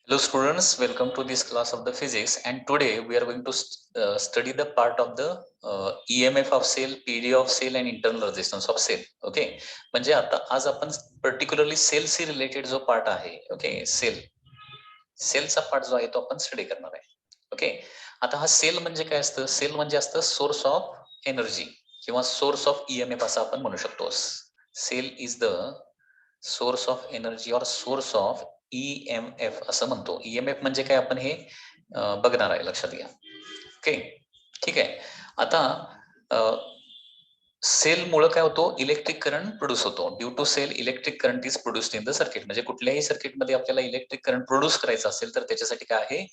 Hello students, welcome to this class of the physics, and today we are going to study the part of the EMF of cell, PD of cell and internal resistance of cell. Okay, म्हणजे आता आज आपण particularly सेलशी related जो part आहे, okay, सेलचा part जो आहे तो आपण स्टडी करणार आहे. ओके, आता हा सेल म्हणजे काय असतं? सेल म्हणजे असतं सोर्स ऑफ एनर्जी किंवा सोर्स ऑफ EMF असं आपण म्हणू शकतो. Cell is the source of energy और सोर्स ऑफ EMF असं म्हणतो. EMF म्हणजे काय आपण हे बघणार आहे, लक्षात घ्या. ओके, ठीक आहे. आता सेल मुळे काय होतो? इलेक्ट्रिक करंट प्रोड्यूस होतो. Due to cell electric current is produced in the circuit. म्हणजे कुठल्याही सर्किटमध्ये आपल्याला इलेक्ट्रिक करंट प्रोड्यूस करायचा असेल तर त्याच्यासाठी काय आहे?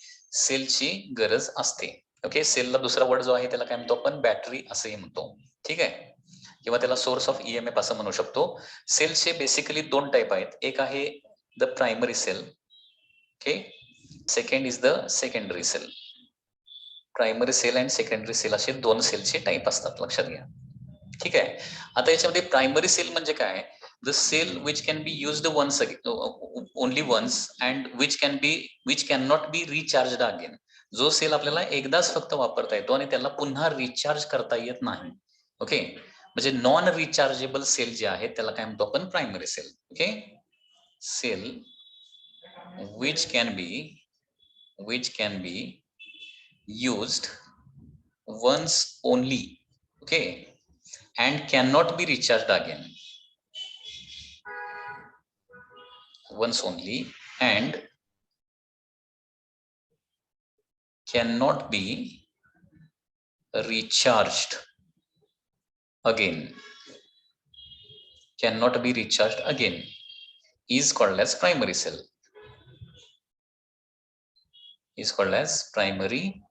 सेलची गरज असते. ओके, सेलला दुसरा वर्ड जो आहे त्याला काय म्हणतो आपण? बॅटरी असंही म्हणतो. ठीक आहे, किंवा त्याला सोर्स ऑफ EMF असं म्हणू शकतो. सेलचे बेसिकली दोन टाईप आहेत. एक आहे the primary cell, okay, second is the secondary cell. Primary cell and secondary cell असे दोन सेलचे टाईप असतात, लक्षात घ्या. ठीक आहे. आता याच्यामध्ये प्रायमरी सेल म्हणजे काय? The cell which can be used once only once and which can not be recharge again. जो सेल आपल्याला एकदाच फक्त वापरता येतो आणि त्याला पुन्हा रिचार्ज करता येत नाही. ओके, म्हणजे नॉन रिचार्जेबल सेल जे आहेत त्याला काय म्हणतो आपण? Primary cell. Okay, cell which can be used once only, okay, and cannot be recharged again. Once only and cannot be recharged again. Cannot be recharged again is called as primary cell. Is called as primary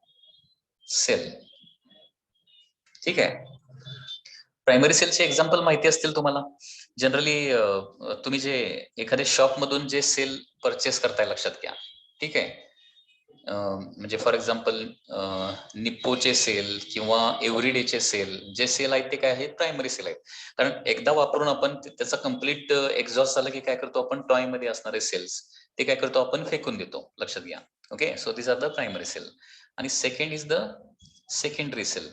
cell. ठीक आहे. Primary सेलचे example माहिती असतील तुम्हाला. Generally तुम्ही जे एखाद्या shop मधून जे सेल परचेस करताय, लक्षात घ्या. ठीक आहे, म्हणजे फॉर एक्झाम्पल निप्पोचे सेल किंवा एव्हरीडेचे सेल, जे सेल आहेत ते काय आहेत? प्रायमरी सेल आहेत. कारण एकदा वापरून आपण त्याचा कम्प्लीट एक्झॉस्ट झालं की काय करतो आपण? टॉय मध्ये असणारे सेल्स ते काय करतो आपण? फेकून देतो, लक्षात घ्या. Okay, so this are the primary cell. आणि second is the secondary cell.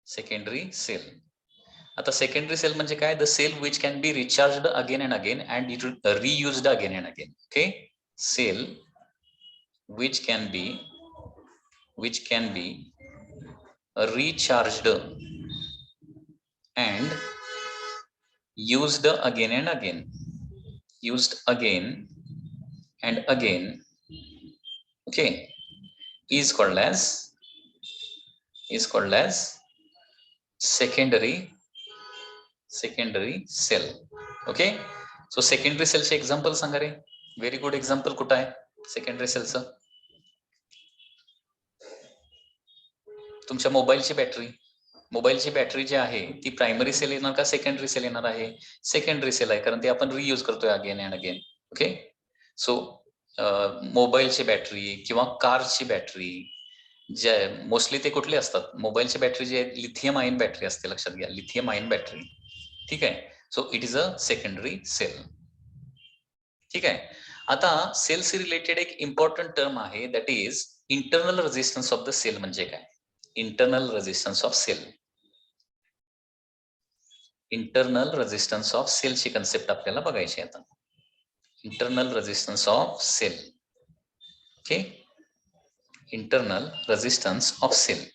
Secondary cell. आता सेकंडरी सेल म्हणजे काय? The cell which can be recharged again and again and reused again and again. Okay, cell which can be recharged and used again and again, okay, is called as secondary cell. Okay, so secondary cell चे example सांगा रे. Very good example कुठं आहे secondary सेलचं? तुमच्या मोबाईलची battery जी आहे ती primary sale येणार का सेकंडरी सेल येणार आहे? सेकंडरी सेल आहे, कारण ते आपण रियूज करतोय again and again. Okay, so मोबाईलची बॅटरी किंवा कारची बॅटरी जे मोस्टली ते कुठले असतात? मोबाईलची बॅटरी जी आहे लिथियम आयन बॅटरी असते, लक्षात घ्या. Lithium ion battery. ठीक आहे, so it is a secondary cell. ठीक आहे. आता सेलशी रिलेटेड एक इम्पॉर्टंट टर्म आहे, that is internal resistance of the cell. म्हणजे काय? Internal resistance of cell. Internal resistance of सेलची कन्सेप्ट आपल्याला बघायची आता. Internal resistance of cell. Okay, internal resistance of cell.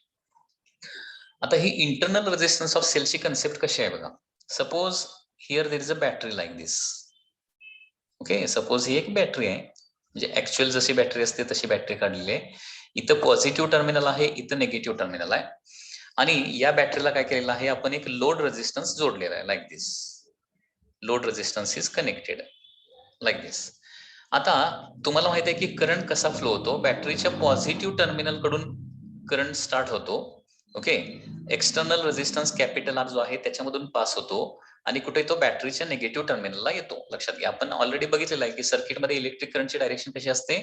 आता ही इंटरनल रेझिस्टन्स ऑफ सेलची कन्सेप्ट कशी आहे बघा. Suppose here there is a battery like this. Okay, suppose ही एक बॅटरी आहे, म्हणजे ऍक्च्युअल जशी बॅटरी असते तशी बॅटरी काढलेली आहे. इथं पॉझिटिव्ह टर्मिनल आहे, इथं निगेटिव्ह टर्मिनल आहे, आणि या बॅटरीला काय केलेलं आहे आपण? एक लोड रेझिस्टन्स जोडलेला आहे, like this. Load resistance is connected like this. आता तुम्हाला माहित आहे की करंट कसा फ्लो होतो? बॅटरीच्या पॉझिटिव्ह टर्मिनल कडून करंट स्टार्ट होतो. Okay, external resistance capital R जो आहे त्याच्यामधून पास होतो आणि कुठे तो? बॅटरीच्या निगेटिव्ह टर्मिनलला येतो. लक्षात घ्या, आपण ऑलरेडी बघितलेलं आहे की सर्किटमध्ये इलेक्ट्रिक करंटची डायरेक्शन कशी असते?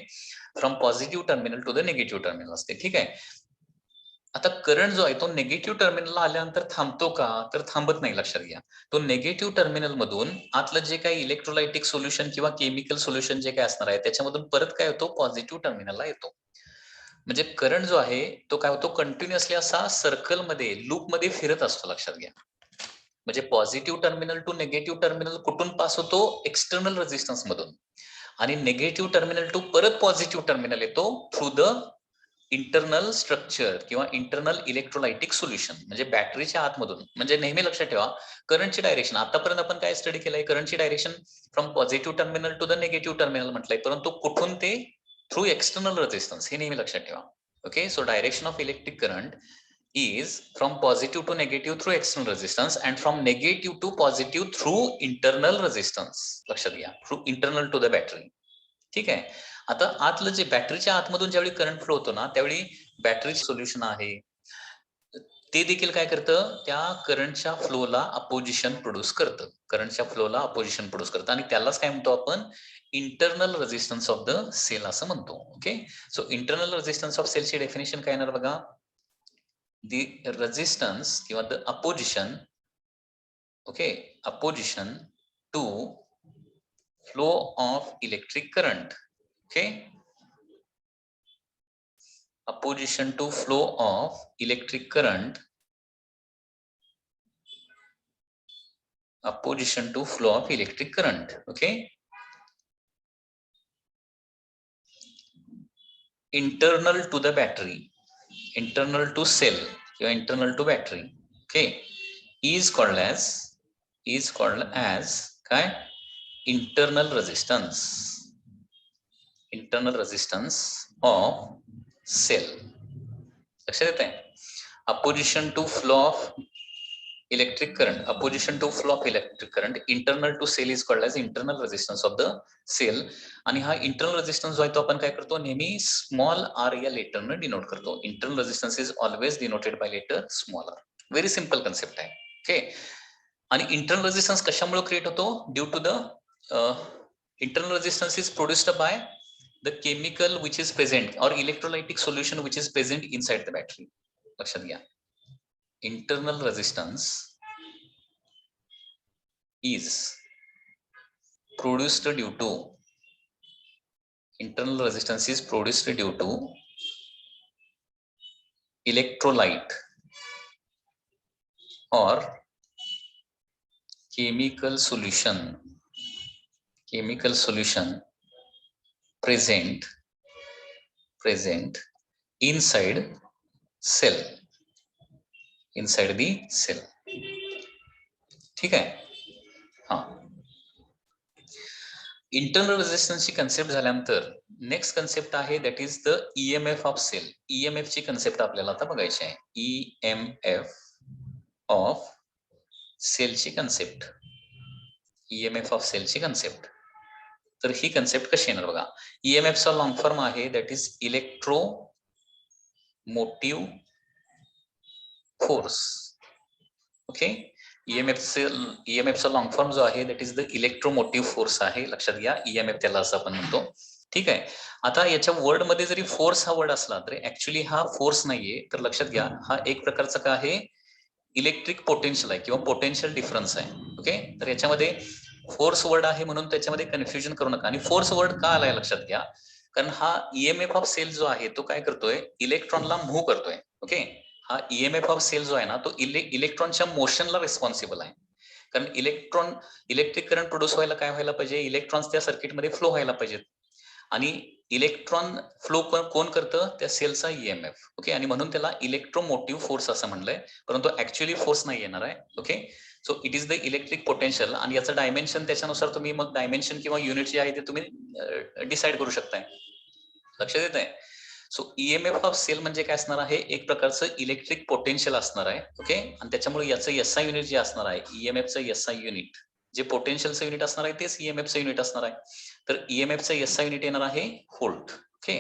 From positive terminal to the negative terminal असते. ठीक आहे, आता करंट जो आहे तो निगेटिव्ह टर्मिनलला आल्यानंतर थांबतो का, तर थांबत नाही, लक्षात घ्या. तो निगेटिव्ह टर्मिनल मधून आतलं जे काही इलेक्ट्रोलायटिक सोल्युशन किंवा केमिकल सोल्युशन जे काही असणार आहे त्याच्यामधून परत काय होतो, पॉझिटिव्ह टर्मिनलला येतो. म्हणजे करंट जो आहे तो काय होतो, कंटिन्युअसली असा सर्कलमध्ये लूपमध्ये फिरत असतो, लक्षात घ्या. म्हणजे positive terminal to negative terminal कुठून पास होतो, एक्सटर्नल रेझिस्टन्स मधून. आणि निगेटिव्ह टर्मिनल टू परत पॉझिटिव्ह टर्मिनल येतो थ्रू द इंटरनल स्ट्रक्चर किंवा इंटरनल इलेक्ट्रोलायटिक सोल्युशन, म्हणजे बॅटरीच्या आतमधून. म्हणजे नेहमी लक्षात ठेवा, करंटची डायरेक्शन आतापर्यंत आपण काय स्टडी केलंय, करंटची direction from positive terminal to the negative terminal म्हटलंय, परंतु कुठून ते, थ्रू एक्सटर्नल रेझिस्टन्स, हे नेहमी लक्षात ठेवा. Okay, so direction of electric current is from positive to negative through external resistance and from negative to positive through internal resistance. लक्षात घ्या, through internal to the battery. ठीक आहे. आता आतलं जे बॅटरीच्या आतमधून ज्यावेळी करंट फ्लो होतो ना, त्यावेळी बॅटरी सोल्युशन आहे ते देखील काय करतं, त्या करंटच्या फ्लोला अपोजिशन प्रोड्यूस करतं. करंटच्या फ्लोला अपोजिशन प्रोड्यूस करतं आणि त्यालाच काय म्हणतो आपण, internal resistance of the cell असं म्हणतो. Okay, so internal resistance of सेलची डेफिनेशन काय येणार बघा, the resistance किंवा the opposition, okay, opposition to flow of electric current. Okay, opposition to flow of electric current, opposition to flow of electric current. Okay, internal to the battery, internal to cell किंवा internal to battery. Okay, is called as काय, internal resistance, internal resistance of cell. लक्षात येत आहे. Opposition to flow of electric current, opposition to flow of electric current internal to cell is called as internal resistance of the cell. आणि हा internal resistance जो आहे तो आपण काय करतो, नेहमी स्मॉल आर या लेटरनं डिनोट करतो. Internal resistance is always denoted by letter small R. Very simple concept आहे. ओके, आणि इंटरनल रेजिस्टन्स कशामुळे क्रिएट होतो, due to the internal resistance is produced by the chemical which is present or electrolytic solution which is present inside the battery. लक्षात घ्या, internal resistance is produced due to, internal resistance is produced due to electrolyte or chemical solution present inside cell, inside the cell. ठीक आहे. हा, internal रेजिस्टन्सची concept झाल्यानंतर next concept आहे that is the EMF of cell. EMF ची concept आपल्याला आता बघायची आहे. ईएमएफ ऑफ सेलची कन्सेप्ट, ईएमएफ ऑफ सेलची कन्सेप्ट. तर ही कन्सेप्ट कशी येणार बघा, ईएमएफचा लॉंग फॉर्म आहे that is electromotive force. Okay, ईएमएफचा लॉंग फॉर्म जो आहे that is the electromotive force आहे. लक्षात घ्या, ईएमएफ त्याला असं आपण म्हणतो. ठीक आहे. आता याच्या वर्ड मध्ये जरी फोर्स हा वर्ड असला तरी ऍक्च्युली हा फोर्स नाहीये. तर लक्षात घ्या, हा एक प्रकारचा काय आहे, इलेक्ट्रिक पोटेन्शियल आहे किंवा पोटेन्शियल डिफरन्स आहे. ओके, तर याच्यामध्ये फोर्स वर्ड आहे म्हणून त्याच्यामध्ये कन्फ्युजन करू नका. आणि फोर्स वर्ड का आलाय लक्षात घ्या, कारण हा ईएमएफ ऑफ सेल जो आहे तो काय करतोय, इलेक्ट्रॉनला मूव्ह करतोय. ओके, हा ईएमएफ ऑफ सेल जो आहे ना तो इलेक्ट्रॉनच्या मोशनला रिस्पॉन्सिबल आहे. कारण इलेक्ट्रिक करंट प्रोड्यूस व्हायला काय व्हायला पाहिजे, इलेक्ट्रॉन्स त्या सर्किटमध्ये फ्लो व्हायला पाहिजेत. आणि इलेक्ट्रॉन फ्लो कोण करतं, त्या सेलचा ईएमएफ. ओके, आणि म्हणून त्याला इलेक्ट्रोमोटिव्ह फोर्स असं म्हणलंय, परंतु ऍक्च्युअली फोर्स नाही येणार आहे. Okay, so it is the electric potential. आणि याचं डायमेन्शन त्याच्यानुसार तुम्ही मग डायमेन्शन किंवा युनिट जे आहे ते तुम्ही डिसाईड करू शकताय. लक्षात येत आहे. सो ईएमएफ ऑफ सेल म्हणजे काय असणार आहे, एक प्रकारचं इलेक्ट्रिक पोटेन्शियल असणार आहे. ओके, आणि त्याच्यामुळे याचं एसआय युनिट जे असणार आहे, ईएमएफचं एसआय युनिट जे पोटेन्शियलचं युनिट असणार आहे तेच ईएमएफचं युनिट असणार आहे. तर ईएमएफचं एसआय युनिट येणार आहे व्होल्ट. ओके,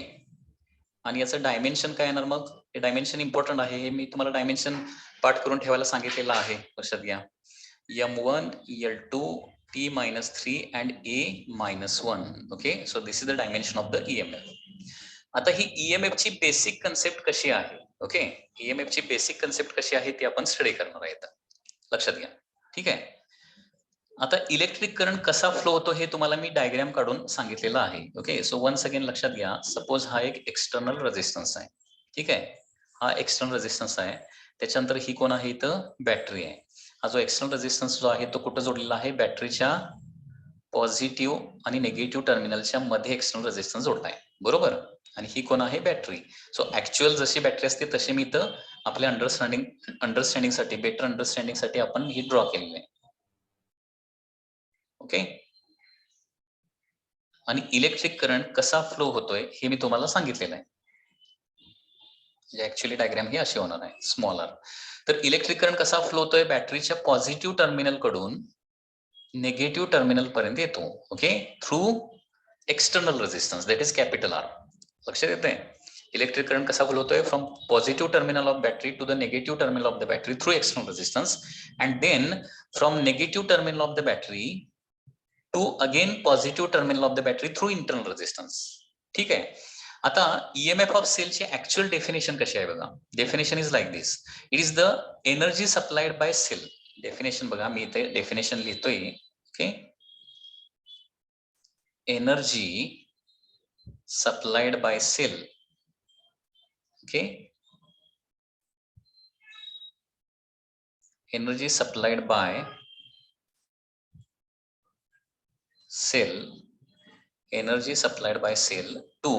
आणि याचं डायमेन्शन काय येणार, मग हे डायमेन्शन इम्पॉर्टंट आहे, हे मी तुम्हाला डायमेन्शन पाठ करून ठेवायला सांगितलेलं आहे. लक्षात घ्या, M1 L2 T-3 and A-1. Okay, so this is the dimension of the EMF. आता ही ईएमएफ ची बेसिक कन्सेप्ट कशी आहे, ओके, ईएमएफ ची बेसिक कन्सेप्ट कशी आहे ती आपण स्टडी करणार आहे, लक्षात घ्या. ठीक आहे. आता इलेक्ट्रिक करंट कसा फ्लो होतो हे तुम्हाला मी डायग्राम काढून सांगितलेलं आहे. ओके, सो वन्स अगेन लक्षात घ्या. सपोज हा एक एक्सटर्नल रेझिस्टन्स आहे. ठीक आहे, हा एक्सटर्नल रेझिस्टन्स आहे. त्याच्यानंतर ही कोण आहे, इथं बॅटरी आहे. हा जो एक्सटर्नल रेझिस्टन्स जो आहे तो कुठं जोडलेला आहे, बॅटरीच्या पॉझिटिव्ह आणि निगेटिव्ह टर्मिनलच्या मध्ये एक्सटर्नल रेझिस्टन्स जोडला आहे, बरोबर. आणि ही कोण आहे, बॅटरी. सो ऍक्च्युअल जशी बॅटरी असते तशी मी इथं आपल्या अंडरस्टँडिंगसाठी बेटर अंडरस्टँडिंगसाठी आपण ही ड्रॉ केलेली आहे. ओके, आणि इलेक्ट्रिक करंट कसा फ्लो होतोय हे मी तुम्हाला सांगितलेलं आहे. ऍक्च्युअली डायग्राम ही अशी होणार आहे, स्मॉल आर. तर इलेक्ट्रिक करंट कसा फ्लो होतोय, बॅटरीच्या पॉझिटिव्ह टर्मिनल कडून निगेटिव्ह टर्मिनल पर्यंत येतो. Okay, through external resistance that is capital R. लक्षात येते. इलेक्ट्रिक करंट कसा फ्लो होतोय, from positive terminal of battery to the negative terminal of the battery through external resistance, and then from negative terminal of the battery to again positive terminal of the battery through internal resistance. ठीक आहे. आता EMF of सेलची actual definition कशी आहे बघा. Definition is like this. It is the energy supplied by cell. Definition बघा, मी इथे डेफिनेशन लिहितोय. Okay, energy supplied by cell. Okay, energy supplied by cell, energy supplied by cell to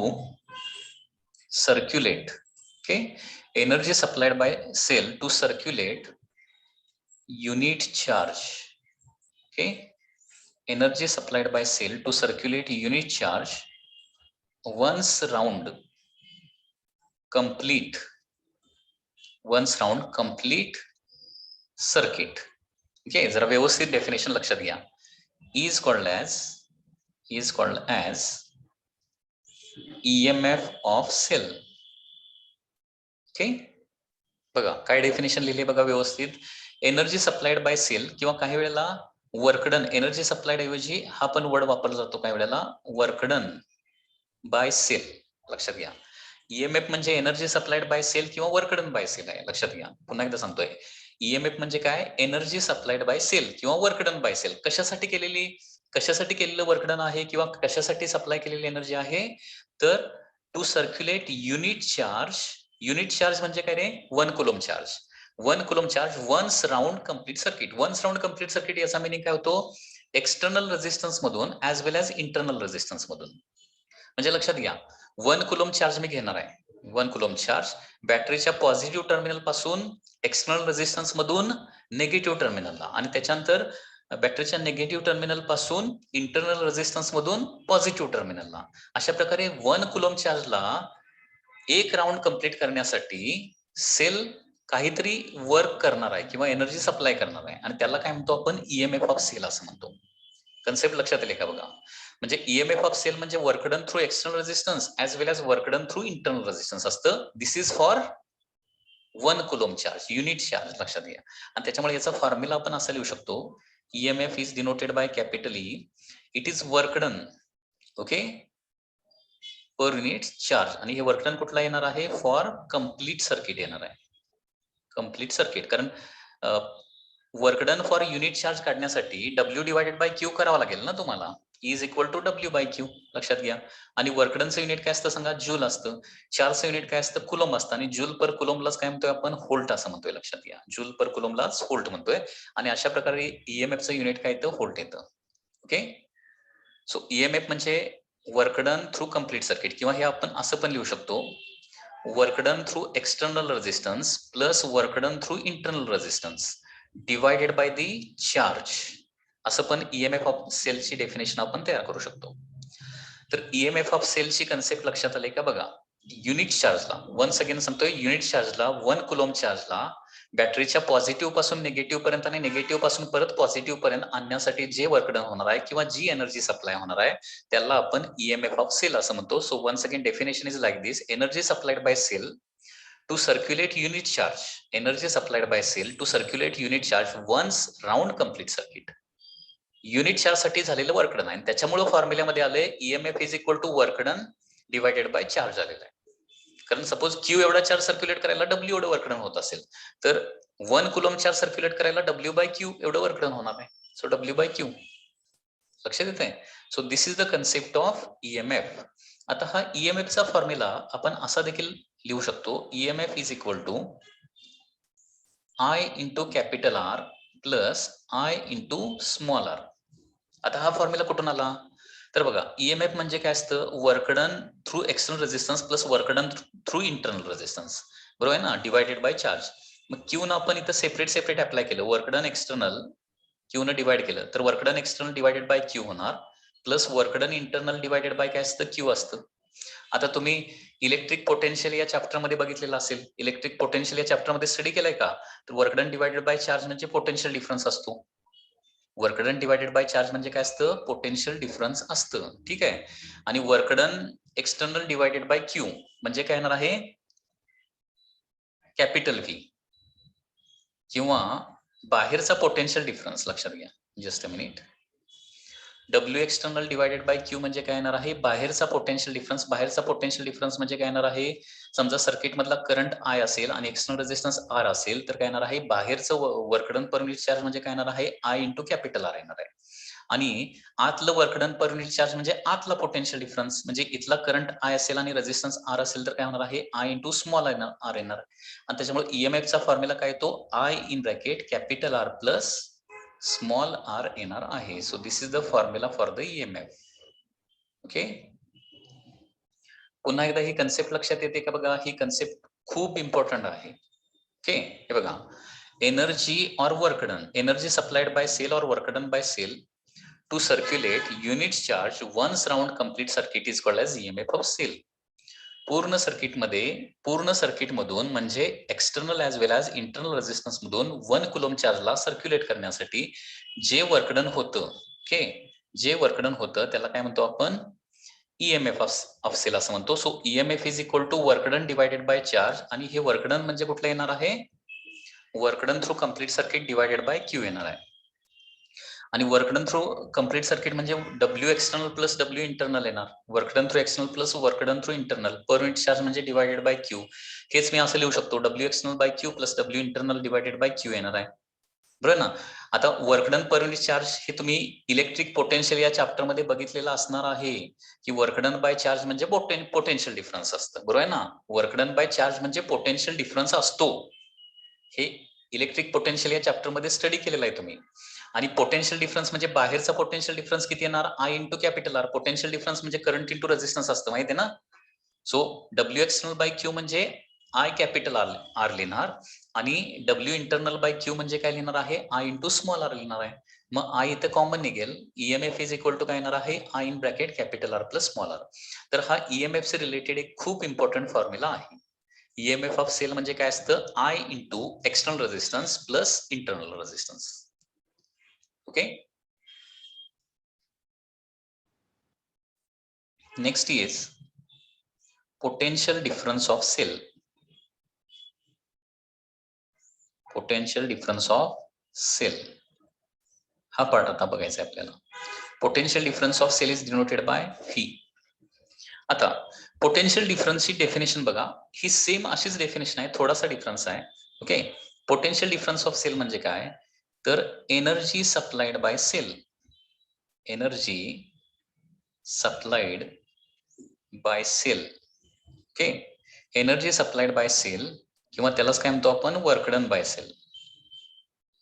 circulate. Okay, energy supplied by cell to circulate unit charge. Okay, energy supplied by cell to circulate unit charge once round complete circuit. Okay, जरा व्यवस्थित definition लक्षात घ्या. is called as EMF of cell. Okay, बघा काय definition लिहिले बघा व्यवस्थित. Energy supplied by cell, किंवा काही वेळेला वर्कडन, एनर्जी सप्लाइड ऐवजी हा पण वर्ड वापरला जातो काही वेळेला, वर्कडन बाय सेल. लक्षात घ्या, ईएमएफ म्हणजे एनर्जी सप्लाइड बाय सेल किंवा वर्कडन बाय सेल आहे. लक्षात घ्या, पुन्हा एकदा सांगतोय. ईएमएफ म्हणजे काय, एनर्जी सप्लाइड बाय सेल किंवा वर्कडन बाय सेल. कशासाठी केलेलं वर्कडन आहे किंवा कशासाठी सप्लाय केलेली एनर्जी आहे, तर to circulate unit charge. Unit charge म्हणजे काय रे, 1 coulomb charge. 1 coulomb charge once round complete circuit. Once round complete circuit याचा मिनिंग काय होतो, एक्सटर्नल रेझिस्टन्स मधून as well as internal resistance मधून. म्हणजे लक्षात घ्या, 1 कुलम चार्ज मी घेणार आहे. 1 कुलम चार्ज बॅटरीच्या पॉझिटिव्ह टर्मिनल पासून एक्सटर्नल रेझिस्टन्स मधून निगेटिव्ह टर्मिनलला, आणि त्याच्यानंतर बॅटरीच्या निगेटिव्ह टर्मिनल पासून इंटरनल रेझिस्टन्स मधून पॉझिटिव्ह टर्मिनलला. अशा प्रकारे 1 कुलम चार्जला एक राऊंड कंप्लीट करण्यासाठी सेल काहीतरी वर्क करणार आहे किंवा एनर्जी सप्लाय करणार आहे, आणि त्याला काय म्हणतो आपण, ईएमएफ ऑफ सेल असं म्हणतो. कन्सेप्ट लक्षात आले का बघा. म्हणजे ईएमएफ ऑफ सेल म्हणजे work done through external resistance as well as work done through internal resistance असतं. This is for 1 coulomb charge, unit charge. लक्षात घ्या. आणि त्याच्यामुळे याचा फॉर्म्युला आपण असा लिहू शकतो, EMF is denoted by capital E. It is work done, okay, per unit charge. आणि हे वर्क डन कुठला येणार आहे, फॉर कम्प्लीट सर्किट येणार आहे. कम्प्लीट सर्किट, कारण work done for unit charge काढण्यासाठी W डिवायडेड बाय Q करावा लागेल ना तुम्हाला. Is equal to W by Q. लक्षात घ्या. आणि वर्कडनचं युनिट काय असतं सांगा, जूल असतं. चार्जचं युनिट काय असतं, कुलम असतं. आणि जूल पर कुलमलाच काय म्हणतोय आपण, व्होल्ट असं म्हणतोय. लक्षात घ्या, जूल पर कुलमलाच व्होल्ट म्हणतोय. आणि अशा प्रकारे ईएमएफचं युनिट काय येतं, व्होल्ट येतं. ओके, सो ईएमएफ म्हणजे work done through complete circuit, किंवा हे आपण असं पण लिहू शकतो, work done through external resistance plus work done through internal resistance divided by the charge. असं पण ईएमएफ ऑफ सेलची डेफिनेशन आपण तयार करू शकतो. तर ईएमएफ ऑफ सेलची कन्सेप्ट लक्षात आले का बघा. युनिट चार्जला, वन्स अगेन सांगतोय, युनिट चार्जला 1 कुलम चार्जला बॅटरीच्या पॉझिटिव्ह पासून निगेटिव्ह पर्यंत आणि निगेटिव्ह पासून परत पॉझिटिव्ह पर्यंत आणण्यासाठी जे वर्क डन होणार आहे किंवा जी एनर्जी सप्लाय होणार आहे त्याला आपण ईएमएफ ऑफ सेल असं म्हणतो. So once again definition is like this, energy supplied by cell to circulate unit charge, energy supplied by cell to circulate unit charge once round complete circuit. Unit charge साठी झालेलं work done आहे, त्याच्यामुळे फॉर्म्युल्यामध्ये आले EMF is equal to work done divided by charge आलेला आहे. कारण suppose Q एवढा चार्ज सर्क्युलेट करायला डब्ल्यू एवढं वर्क डन होत असेल, तर 1 कुलम चार्ज सर्क्युलेट करायला डब्ल्यू बाय क्यू एवढं वर्क डन होणार आहे. So W by Q. लक्षात येत आहे. So this is the concept of EMF. आता हा ईएमएफ चा फॉर्म्युला आपण असा देखील लिहू शकतो, EMF is equal to I into capital R plus I into small R. आता हा फॉर्म्युला कुठून आला? तर बघा, ईएमएफ म्हणजे काय असतं, work done through external resistance plus work done through internal resistance, बरोबर आहे ना, डिवायडेड बाय चार्ज. मग क्यू न आपण इथं सेपरेट अप्लाय केलं, वर्कडन एक्सटर्नल क्यू न डिवाइड केलं तर work done external divided by Q होणार, plus work done internal divided by काय असतं, क्यू असतं. आता तुम्ही इलेक्ट्रिक पोटेन्शियल या चॅप्टर मध्ये बघितलेलं असेल, इलेक्ट्रिक पोटेन्शियल या चॅप्टर मध्ये स्टडी केलाय का? तर वर्कडन डिवायडेड बाय चार्ज म्हणजे पोटेन्शियल डिफरन्स असतो. वर्कडन डिवायडेड बाय चार्ज म्हणजे काय असतं, पोटेन्शियल डिफरन्स असतं. ठीक आहे. आणि work done external divided by Q म्हणजे काय येणार आहे, कॅपिटल व्ही किंवा बाहेरचा पोटेन्शियल डिफरन्स. लक्षात घ्या, just a minute. W external divided by Q म्हणजे काय येणार आहे, बाहेरचा पोटेन्शियल डिफरन्स. बाहेरचा पोटेन्शियल डिफरन्स म्हणजे काय येणार आहे, समजा सर्किट मधला करंट आय असेल आणि एक्सटर्नल रेझिस्टन्स आर असेल, तर काय येणार आहे, बाहेरचं वर्कडन पर युनिट चार्ज म्हणजे काय येणार आहे, आय इंटू कॅपिटल आर येणार आहे. आणि आतलं वर्कडन पर युनिट चार्ज म्हणजे आतला पोटेन्शियल डिफरन्स, म्हणजे इथला करंट आय असेल आणि रेझिस्टन्स आर असेल तर काय होणार आहे, आय इंटू स्मॉल आर येणार. आणि त्याच्यामुळे ईएमएफ चा फॉर्म्युला काय येतो, I in bracket capital R plus small R येणार आहे. So this is the formula for the EMF. Okay. पुन्हा एकदा ही कन्सेप्ट लक्षात येते का? बघा, ही कन्सेप्ट खूप इम्पॉर्टंट आहे. ओके. हे बघा, एनर्जी और work done, energy supplied by cell और work done by cell to circulate unit charge once round complete circuit is called as EMF of cell. पूर्ण सर्किट मधून म्हणजे एक्सटर्नल ऍज वेल as internal resistance मधून 1 coulomb चार्जला circulate करण्यासाठी जे work done होतं, okay, जे work done होतं त्याला काय म्हणतो आपण, ईएमएफ ऑफ सेल असं म्हणतो. So EMF is equal to work done divided by charge, आणि हे वर्कडन म्हणजे कुठलं येणार आहे, work done through complete circuit divided by Q येणार आहे. आणि वर्कडन थ्रू कंप्लीट सर्किट म्हणजे W external plus W internal येणार. Work done through external plus work done through internal per unit charge म्हणजे डिवायडेड बाय क्यू. हेच मी असं लिहू शकतो, W external by Q plus W internal divided by Q येणार आहे, बरोबर ना. आता वर्कडन पर युनिट चार्ज हे तुम्ही इलेक्ट्रिक पोटेन्शियल या चॅप्टर मध्ये बघितलेलं असणार आहे की वर्कडन बाय चार्ज म्हणजे पोटेन्शियल डिफरन्स असतं, बरोबर आहे ना. वर्कडन बाय चार्ज म्हणजे पोटेन्शियल डिफरन्स असतो. हे इलेक्ट्रिक पोटेन्शियल या चॅप्टर मध्ये स्टडी केलेलं आहे तुम्ही. आणि पोटेन्शियल डिफरन्स म्हणजे बाहेरचा पोटेन्शियल डिफरन्स किती येणार, I into capital R. Potential difference म्हणजे करंट इंटू रेझिस्टन्स असतं, माहिती आहे ना. So W external by Q म्हणजे आय कॅपिटल आर लिहिणार, आणि डब्ल्यू इंटरनल बाय क्यू म्हणजे काय लिहिणार आहे, आय इंटू स्मॉल आर लिहिणार आहे. मग आय इथं कॉमन निघेल, ईएमएफ इज इक्वल टू काय येणार आहे, I in bracket capital R plus small R. तर हा ईएमएफ से रिलेटेड एक खूप इम्पॉर्टंट फॉर्म्युला आहे. ईएमएफ ऑफ सेल म्हणजे काय असतं, I into external resistance plus internal resistance. Okay. Next is potential difference of cell. Potential difference of cell हा पार्ट आता बघायचा आहे आपल्याला. Potential difference of cell is denoted by V. आता पोटेन्शियल डिफरन्सची डेफिनेशन बघा, ही सेम अशीच डेफिनेशन आहे, थोडासा डिफरन्स आहे. Okay. Potential difference of cell म्हणजे काय, तर energy supplied by cell, energy supplied by cell. Okay. Energy supplied by cell किंवा त्यालाच काय म्हणतो आपण, work done by cell.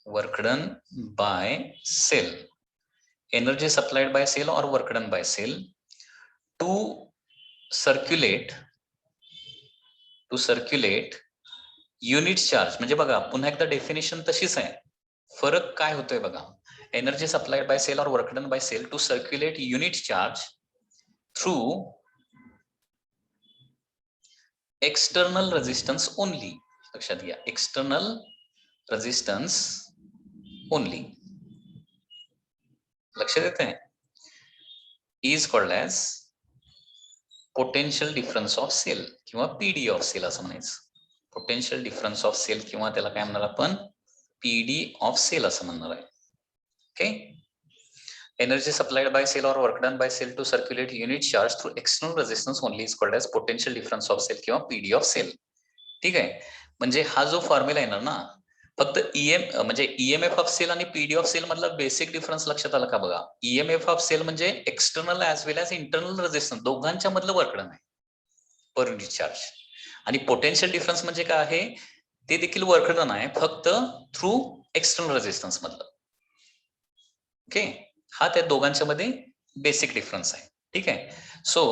Work done by cell, energy supplied by cell और work done by cell to circulate unit charge. म्हणजे बघा, पुन्हा एकदा डेफिनेशन तशीच आहे, फरक काय होतोय बघा. एनर्जी सप्लाइड बाय सेल और work done by cell to circulate unit charge through external resistance only. लक्षात घ्या, एक्सटर्नल रेझिस्टन्स ओनली. लक्षात येत आहे, is called as potential difference of cell किंवा पीडी ऑफ सेल असं म्हणायचं. पोटेन्शियल डिफरन्स ऑफ सेल किंवा त्याला काय म्हणणार आपण, पीडी ऑफ सेल असं म्हणणार आहे. Okay. Energy supplied by cell or work done by cell to circulate unit charge through external resistance only is called as potential difference of cell किंवा PD of cell. ठीक आहे. म्हणजे हा जो formula येणार ना, फक्त म्हणजे ईएमएफ ऑफ सेल आणि पीडी ऑफ सेल मधला बेसिक डिफरन्स लक्षात आला का बघा. ईएमएफ ऑफ सेल म्हणजे external as well as internal resistance दोघांच्या मधलं वर्क डन आहे पर युनिट चार्ज. आणि पोटेन्शियल डिफरन्स म्हणजे काय आहे, ते देखील वर्क डन आहे फक्त थ्रू एक्सटर्नल रेजिस्टन्स मधलं. ओके, हा त्या दोघांच्या मध्ये बेसिक डिफरन्स आहे. ठीक आहे. सो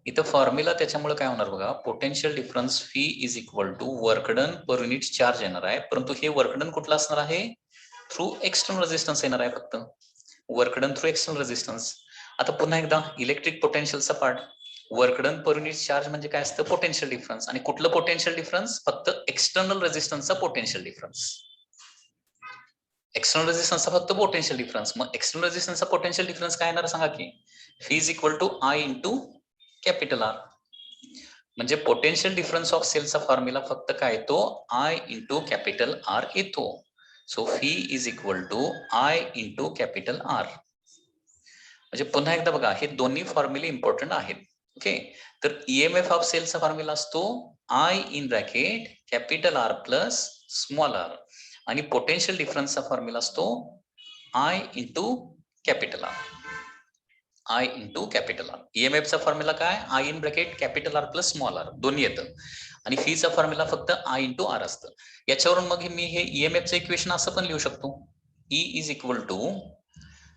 इथं फॉर्म्युला त्याच्यामुळे काय होणार बघा, potential difference phi is equal to work done per unit charge येणार आहे. परंतु हे वर्क डन कुठला असणार आहे, थ्रू एक्सटर्नल रेजिस्टन्स येणार आहे फक्त. Work done through external resistance. आता पुन्हा एकदा इलेक्ट्रिक पोटेन्शियलचा part. Work done per unit charge म्हणजे काय असतं, पोटेन्शियल डिफरन्स. आणि कुठलं पोटेन्शियल डिफरन्स, फक्त एक्सटर्नल रेजिस्टन्सचा पोटेन्शियल डिफरन्स. एक्सटर्नल रेजिस्टन्सचा फक्त पोटेन्शियल डिफरन्स. मग एक्सटर्नल रेजिस्टन्सचा पोटेन्शियल डिफरन्स काय येणार सांगा की, phi is equal to I into capital R. म्हणजे पोटेन्शियल डिफरन्स ऑफ सेलचा फॉर्म्युला फक्त काय येतो, आय इंटू कॅपिटल आर येतो. So phi is equal to I into capital R. म्हणजे पुन्हा एकदा बघा, हे दोन्ही फॉर्म्युले इम्पॉर्टंट आहेत. ओके, तर ईएमएफ ऑफ सेलचा फॉर्म्युला असतो I in bracket capital R plus small R. आणि पोटेन्शियल डिफरन्सचा फॉर्म्युला असतो I into capital R. I into capital R. ईएमएफचा फॉर्म्युला काय, I in bracket capital R plus small R, दोन्ही येतं. आणि फीचा फॉर्म्युला फक्त आय इंटू आर असतं. याच्यावरून मग मी हे ईएमएफचं इक्वेशन असं पण लिहू शकतो, ई इज इक्वल टू,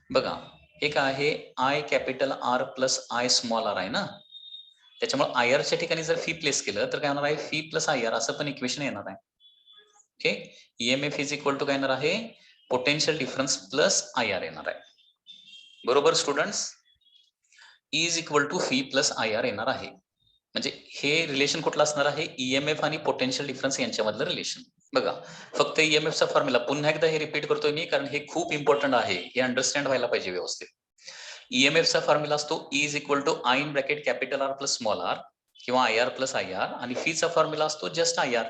बघा हे काय आहे, I capital R plus I small R आहे ना. त्याच्यामुळे आय आरच्या ठिकाणी जर फी प्लेस केलं तर काय होणार आहे, फी प्लस आय आर असं पण इक्वेशन येणार आहे. Okay, EMF is equal to काय येणार आहे, potential difference plus I R येणार आहे. बरोबर students, E is equal to phi plus I R येणार आहे. म्हणजे हे रिलेशन कुठलं असणार आहे, ईएमएफ आणि पोटेन्शियल डिफरन्स यांच्यामधलं रिलेशन. बघा फक्त ईएमएफचा फॉर्म्युला पुन्हा एकदा हे रिपीट करतोय मी, कारण हे खूप इम्पॉर्टंट आहे, हे अंडरस्टँड व्हायला पाहिजे व्यवस्थित. ईएमएफचा फॉर्म्युला असतो E is equal to I in bracket capital R plus small R किंवा I R plus I R. आणि फीचा फॉर्म्युला असतो just I R.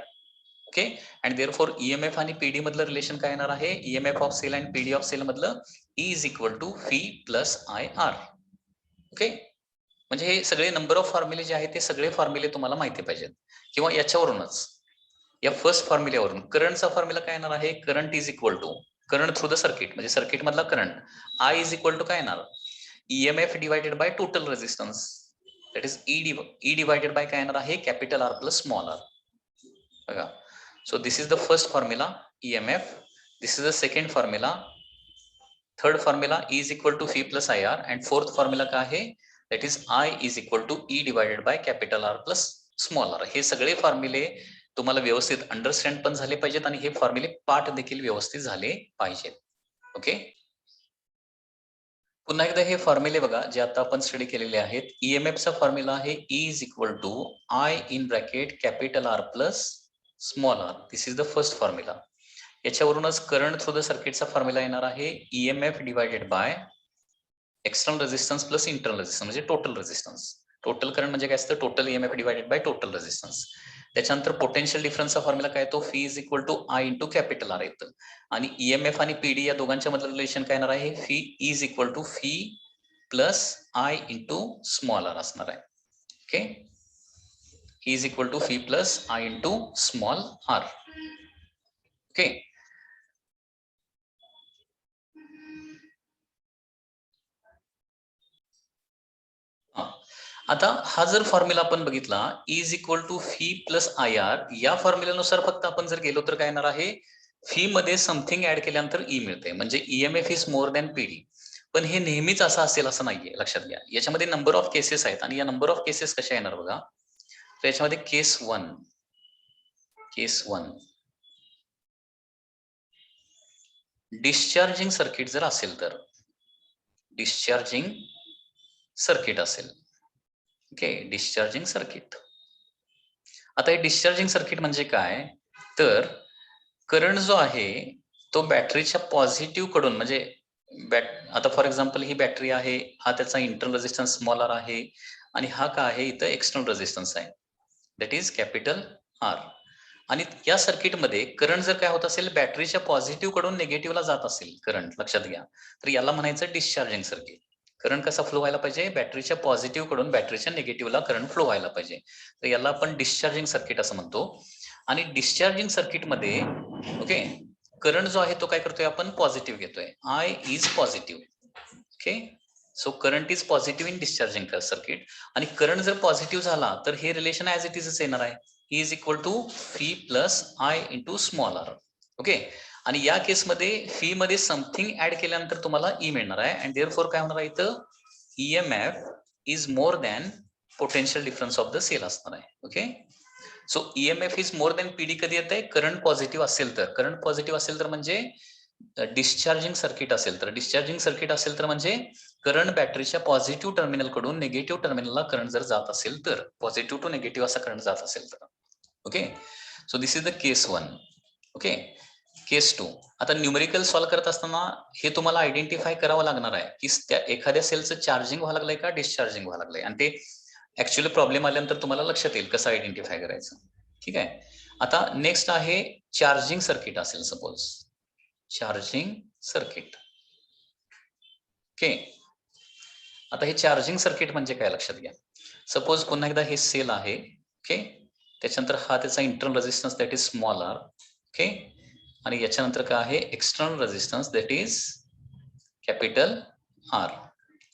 Okay, and therefore EMF आणि पीडी मधलं रिलेशन काय येणार आहे, EMF of cell and PD of cell मधलं E is equal to phi plus I R. Okay, म्हणजे हे सगळे नंबर ऑफ फॉर्म्युले जे आहेत ते सगळे फॉर्म्युले तुम्हाला माहिती पाहिजेत. किंवा याच्यावरूनच, या फर्स्ट फॉर्म्युल्यावरून करंटचा फॉर्म्युला काय येणार आहे, current is equal to current through the circuit, म्हणजे सर्किट मधला current. I is equal to काय येणार, EMF divided by total resistance, that is E divided by काय येणार आहे, capital R plus small R. बघा, so this is the first formula EMF, this is the second formula, third formula E is equal to phi plus IR, and fourth formula काय आहे, that is I is equal to E divided by capital R plus small r. हे सगळे फॉर्म्युले तुम्हाला व्यवस्थित understand पण झाले पाहिजेत आणि हे फॉर्म्युले पाठ देखील व्यवस्थित झाले पाहिजेत. ओके, पुन्हा एकदा हे फॉर्म्युले बघा जे आता आपण स्टडी केलेले आहेत. ईएमएफचा फॉर्म्युला आहे E is equal to I in bracket capital R plus small R. This is the first formula. याच्यावरूनच करंट थ्रू द सर्किटचा फॉर्म्युला येणार आहे EMF divided by external resistance plus internal resistance, म्हणजे total resistance. Total current म्हणजे काय असतं, total EMF divided by total resistance. त्याच्यानंतर potential डिफरन्सचा फॉर्म्युला काय येतो, phi is equal to I into capital R येतं. आणि ईएमएफ आणि पीडी या दोघांच्या मधलं रिलेशन काय येणार आहे, phi is equal to phi plus I into small R असणार आहे. Okay, is equal to phi plus I into small r. Okay. आता हा जर फॉर्म्युला आपण बघितला is equal to phi plus I R, या फॉर्म्युल्यानुसार फक्त आपण जर गेलो तर काय येणार आहे, फी मध्ये समथिंग ऍड केल्यानंतर ई मिळते, म्हणजे EMF is more than PD. पण हे नेहमीच असं असेल असं नाहीये, लक्षात घ्या. याच्यामध्ये नंबर ऑफ केसेस आहेत आणि या नंबर ऑफ केसेस कशा येणार बघा. तर याच्यामध्ये केस वन डिस्चार्जिंग सर्किट जर असेल तर, डिस्चार्जिंग सर्किट असेल. Okay, discharging circuit. आता हे डिस्चार्जिंग सर्किट म्हणजे काय, तर करंट जो आहे तो बॅटरीच्या पॉझिटिव्ह कडून, म्हणजे आता फॉर एक्झाम्पल ही बॅटरी आहे, हा त्याचा इंटरनल रेजिस्टन्स स्मॉल आर आहे आणि हा काय आहे इथं एक्सटर्नल रेजिस्टन्स आहे, दॅट इज कॅपिटल आर. आणि या सर्किटमध्ये करंट जर काय होत असेल, बॅटरीच्या पॉझिटिव्ह कडून निगेटिव्हला जात असेल करंट, लक्षात घ्या, तर याला म्हणायचं डिस्चार्जिंग सर्किट. करंट कसा फ्लो व्हायला पाहिजे, बॅटरीच्या पॉझिटिव्ह कडून बॅटरीच्या निगेटिव्हला करंट फ्लो व्हायला पाहिजे. तर याला आपण डिस्चार्जिंग सर्किट असं म्हणतो. आणि डिस्चार्जिंग सर्किटमध्ये ओके, करंट जो आहे तो काय करतोय आपण, पॉझिटिव्ह घेतोय. I is positive. Okay, so current is positive in discharging circuit. आणि करंट जर पॉझिटिव्ह झाला तर हे रिलेशन ऍज इट इजच येणार आहे. E is equal to phi plus I into small r. Okay, आणि या केसमध्ये फी मध्ये समथिंग ऍड केल्यानंतर तुम्हाला ई मिळणार आहे. आणि देअरफॉर काय होणार आहे इथं, EMF is more than potential difference of the cell असणार आहे. Okay, so EMF is more than PD कधी येत आहे, करंट पॉझिटिव्ह असेल तर. करंट पॉझिटिव्ह असेल तर म्हणजे डिस्चार्जिंग सर्किट असेल तर. डिस्चार्जिंग सर्किट असेल तर म्हणजे करंट बॅटरीच्या पॉझिटिव्ह टर्मिनल कडून निगेटिव्ह टर्मिनलला करंट जर जात असेल तर, पॉझिटिव्ह टू निगेटिव्ह असा करंट जात असेल तर. Okay, so this is the case 1. Okay, case 2. आता न्यूमेरिकल सॉल्व्ह करत असताना हे तुम्हाला आयडेंटिफाय करावं लागणार आहे की त्या एखाद्या सेलचं चार्जिंग व्हावं लागलंय का डिस्चार्जिंग व्हावं लागलंय. आणि ते ऍक्च्युअली प्रॉब्लेम आल्यानंतर तुम्हाला लक्षात येईल कसं आयडेंटिफाय करायचं. ठीक आहे, आता नेक्स्ट आहे चार्जिंग सर्किट असेल सपोज, चार्जिंग सर्किट. ओके, आता हे चार्जिंग सर्किट म्हणजे काय लक्षात घ्या. सपोज पुन्हा एकदा हे सेल आहे. ओके, त्याच्यानंतर हा त्याचा internal resistance that is small R. Okay, आणि याच्यानंतर काय आहे, external resistance that is capital R.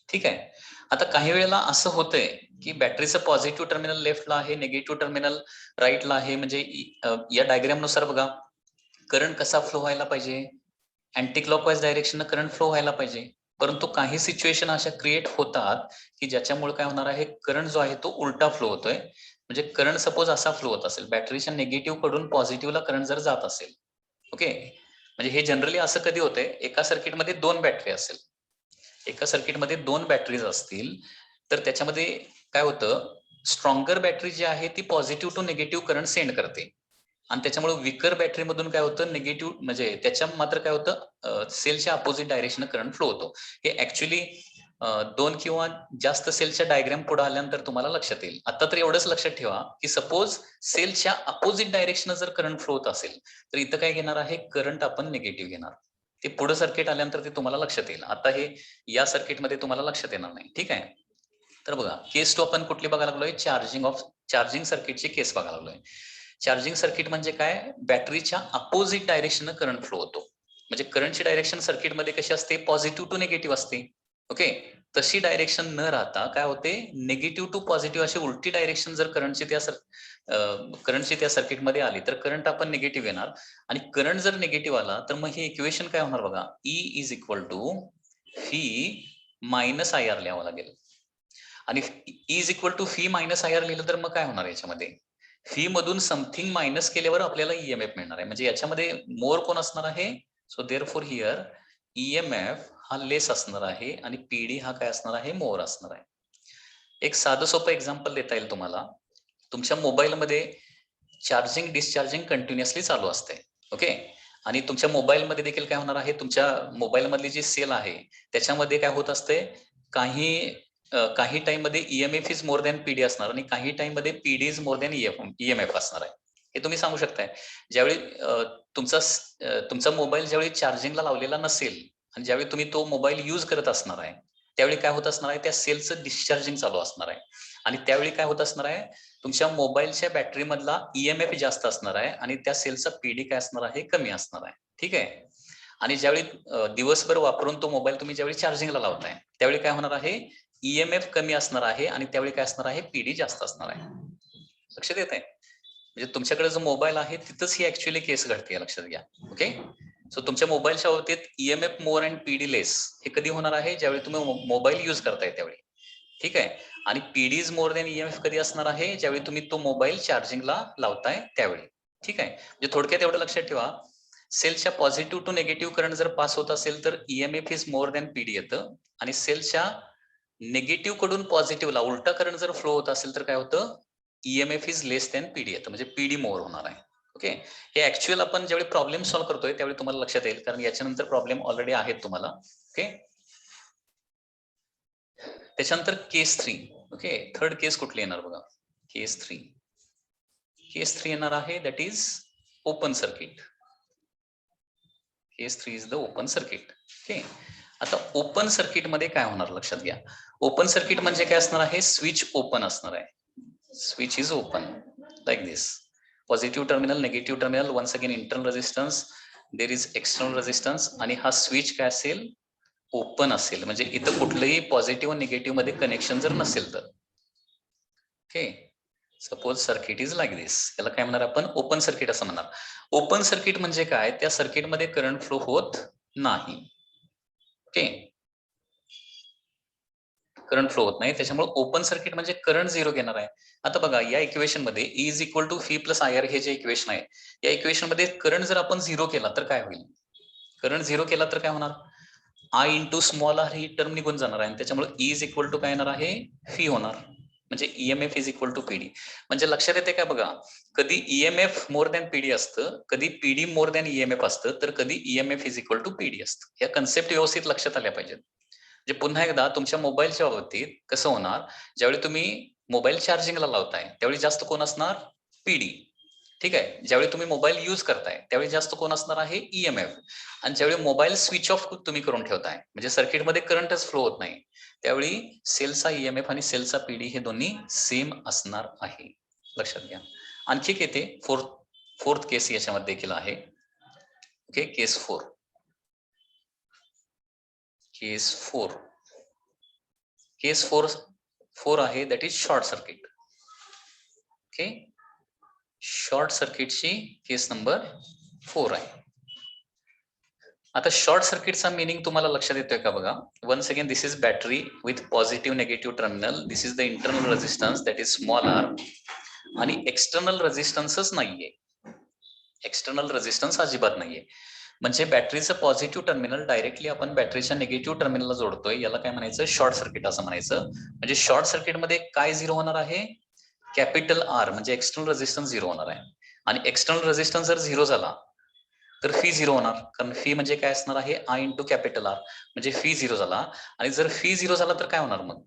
ठीक आहे, आता काही वेळेला असं होतंय की बॅटरीचं पॉझिटिव्ह टर्मिनल लेफ्टला आहे, निगेटिव्ह टर्मिनल राईटला आहे. म्हणजे या डायग्राम नुसार बघा, करंट कसा फ्लो व्हायला पाहिजे, anti clockwise direction current flow व्हायला पाहिजे. परंतु काही सिच्युएशन अशा क्रिएट होतात की ज्याच्यामुळे काय होणार आहे, करंट जो आहे तो उलटा फ्लो होतोय. म्हणजे करंट सपोज असा फ्लो होत असेल, बॅटरीच्या निगेटिव्ह कडून पॉझिटिव्हला करंट जर जात असेल. ओके, म्हणजे हे जनरली असं कधी होतंय, एका सर्किटमध्ये 2 बॅटरी असेल, एका सर्किटमध्ये 2 बॅटरीज असतील, तर त्याच्यामध्ये काय होतं, स्ट्रॉंगर बॅटरी जी आहे ती positive to negative current send करते. आणि त्याच्यामुळे विकर बॅटरी मधून काय होतं, निगेटिव्ह म्हणजे त्याच्या मात्र काय होतं, सेलच्या अपोजिट डायरेक्शन करंट फ्लो होतो. हे ऍक्च्युली 2 किंवा जास्त सेलच्या डायग्राम पुढे आल्यानंतर तुम्हाला लक्षात येईल. आता तर एवढंच लक्षात ठेवा की सपोज सेलच्या अपोजिट डायरेक्शन जर करंट फ्लो होत असेल तर इथं काय घेणार आहे, करंट आपण निगेटिव्ह घेणार. ते पुढे सर्किट आल्यानंतर ते तुम्हाला लक्षात येईल. आता हे या सर्किटमध्ये तुम्हाला लक्षात येणार नाही. ठीक आहे, तर बघा केस 2 आपण कुठली बघायला लागलोय, चार्जिंग सर्किटची केस बघायला लागलोय. चार्जिंग सर्किट म्हणजे काय, बॅटरीच्या अपोजिट डायरेक्शन करंट फ्लो होतो. म्हणजे करंटची डायरेक्शन सर्किटमध्ये कशी असते, पॉझिटिव्ह टू निगेटिव्ह असते. ओके, तशी डायरेक्शन न राहता काय होते, निगेटिव्ह टू पॉझिटिव्ह अशी उलटी डायरेक्शन जर करंटची त्या सर्किटमध्ये आली तर करंट आपण निगेटिव्ह येणार. आणि करंट जर निगेटिव्ह आला तर मग हे इक्वेशन काय होणार बघा, E is equal to phi minus I R लिहावं लागेल. आणि E is equal to phi minus I R लिहिलं तर मग काय होणार, याच्यामध्ये फी मधून समथिंग मायनस केल्यावर आपल्याला EMF मिळणार आहे. म्हणजे याच्यामध्ये मोर कोण असणार आहे, सो देअरफॉर हिअर EMF हा लेस असणार आहे आणि PD हा काय असणार आहे, मोर असणार आहे. एक साधं सोपं एक्झाम्पल देता येईल तुम्हाला. तुमच्या मोबाईलमध्ये चार्जिंग डिस्चार्जिंग कंटिन्युअसली चालू असते. ओके, आणि तुमच्या मोबाईलमध्ये देखील काय होणार आहे, तुमच्या मोबाईल मधली जी सेल आहे त्याच्यामध्ये काय होत असते, काही टाइम मध्ये EMF is more than PD असणार आणि काही टाइम मध्ये PD is more than EMF असणार आहे. हे तुम्ही सांगू शकताय. ज्यावेळी तुमचा मोबाईल ज्यावेळी चार्जिंगला लावलेला नसेल आणि ज्यावेळी तुम्ही तो मोबाईल यूज करत असणार आहे त्यावेळी काय होत असणार आहे, त्या सेलचं डिस्चार्जिंग चालू असणार आहे. आणि त्यावेळी काय होत असणार आहे, तुमच्या मोबाईलच्या बॅटरी मधला EMF जास्त असणार आहे आणि त्या सेलचा PD काय असणार आहे, कमी असणार आहे. ठीक आहे, आणि ज्यावेळी दिवसभर वापरून तो मोबाईल तुम्ही ज्यावेळी चार्जिंगला लावताय त्यावेळी काय होणार आहे, EMF कमी असणार आहे आणि त्यावेळी काय असणार आहे, PD जास्त असणार आहे. लक्षात येत आहे, म्हणजे तुमच्याकडे जो मोबाईल आहे तिथंच ही ऍक्च्युअली केस घडते, लक्षात घ्या. ओके, सो तुमच्या मोबाईलच्या बाबतीत EMF मोर अँड PD लेस हे कधी होणार आहे, ज्यावेळी तुम्ही मोबाईल यूज करताय त्यावेळी. ठीक आहे, आणि PD is more than EMF कधी असणार आहे, ज्यावेळी तुम्ही तो मोबाईल चार्जिंगला लावताय त्यावेळी. ठीक आहे, म्हणजे थोडक्यात एवढं लक्षात ठेवा, सेलच्या पॉझिटिव्ह टू निगेटिव्ह करंट जर पास होत असेल तर EMF is more than PD येतं. आणि सेलच्या निगेटिव्ह कडून पॉझिटिव्हला उलटा करंट जर फ्लो होत असेल तर काय होतं, EMF is less than PD येतं, म्हणजे PD मोर होणार आहे. ओके, हे ऍक्च्युअल आपण ज्यावेळी प्रॉब्लेम सॉल्व्ह करतोय त्यावेळी तुम्हाला लक्षात येईल, कारण याच्यानंतर प्रॉब्लेम ऑलरेडी आहेत तुम्हाला. ओके, त्याच्यानंतर केस 3. ओके, थर्ड केस कुठली येणार बघा, केस 3. केस 3 येणार आहे that is open circuit. Case 3 is the open circuit. Okay, आता ओपन सर्किट मध्ये काय होणार लक्षात घ्या. ओपन सर्किट म्हणजे काय असणार आहे, स्विच ओपन असणार आहे. Switch is open like this. Positive terminal, negative terminal, once again internal resistance, there is external resistance, आणि हा स्विच काय असेल, ओपन असेल. म्हणजे इथं कुठलंही पॉझिटिव्ह निगेटिव्ह मध्ये कनेक्शन जर नसेल तर. Okay, suppose circuit is like this, त्याला काय म्हणणार आपण, ओपन सर्किट असं म्हणणार. ओपन सर्किट म्हणजे काय, त्या सर्किटमध्ये करंट फ्लो होत नाही. ओके, करंट फ्लो होत नाही, त्याच्यामुळे ओपन सर्किट म्हणजे करंट झिरो घेणार आहे. आता बघा या इक्वेशन मध्ये E is equal to V plus I R हे जे इक्वेशन आहे, या इक्वेशन मध्ये करंट जर आपण झिरो केला तर काय होईल, करंट झिरो केला तर काय होणार, आय इंटू स्मॉल आर ही टर्म निघून जाणार आहे, त्याच्यामुळे E इज इक्वल टू काय येणार आहे, फी होणार. म्हणजे EMF is equal to PD. म्हणजे लक्षात येते काय बघा, कधी ईएमएफ मोर दॅन पीडी असतं, कधी पीडी मोर दॅन ईएमएफ असतं, तर कधी EMF is equal to PD असतं. या कन्सेप्ट व्यवस्थित लक्षात आल्या पाहिजेत. म्हणजे पुन्हा एकदा तुमच्या मोबाईलच्या बाबतीत कसं होणार, ज्यावेळी तुम्ही मोबाईल चार्जिंगला लावताय त्यावेळी जास्त कोण असणार, पीडी. ठीक आहे, ज्यावेळी तुम्ही मोबाईल यूज करताय त्यावेळी जास्त कोण असणार आहे, ईएमएफ. आणि ज्यावेळी मोबाईल स्विच ऑफ तुम्ही करून ठेवताय, म्हणजे सर्किटमध्ये करंटच फ्लो होत नाही, त्यावेळी सेलचा ईएमएफ आणि सेलचा पीडी हे दोन्ही सेम असणार आहे. लक्षात घ्या. आणखी एक येते फोर्थ केस याच्यामध्ये देखील आहे. ओके, केस 4. केस 4 आहे that is short circuit. Okay, short सर्किटची केस नंबर 4 आहे. आता शॉर्ट सर्किटचा मीनिंग तुम्हाला लक्षात येतोय का बघा. Once again this is battery with positive negative terminal, this is the internal resistance that is small R, आणि एक्सटर्नल रेजिस्टन्सच नाहीये, एक्सटर्नल रेजिस्टन्स अजिबात नाहीये. म्हणजे बॅटरीचं पॉझिटिव्ह टर्मिनल डायरेक्टली आपण बॅटरीच्या निगेटिव्ह टर्मिनलला जोडतोय, याला काय म्हणायचं, शॉर्ट सर्किट असं म्हणायचं. म्हणजे शॉर्ट सर्किटमध्ये काय झिरो होणार आहे, कॅपिटल आर म्हणजे एक्सटर्नल रेजिस्टन्स झिरो होणार आहे. आणि एक्सटर्नल रेजिस्टन्स जर झिरो झाला तर फी झिरो होणार, कारण फी म्हणजे काय असणार आहे, आय इंटू कॅपिटल आर, म्हणजे फी झिरो झाला. आणि जर फी झिरो झाला तर काय होणार, मग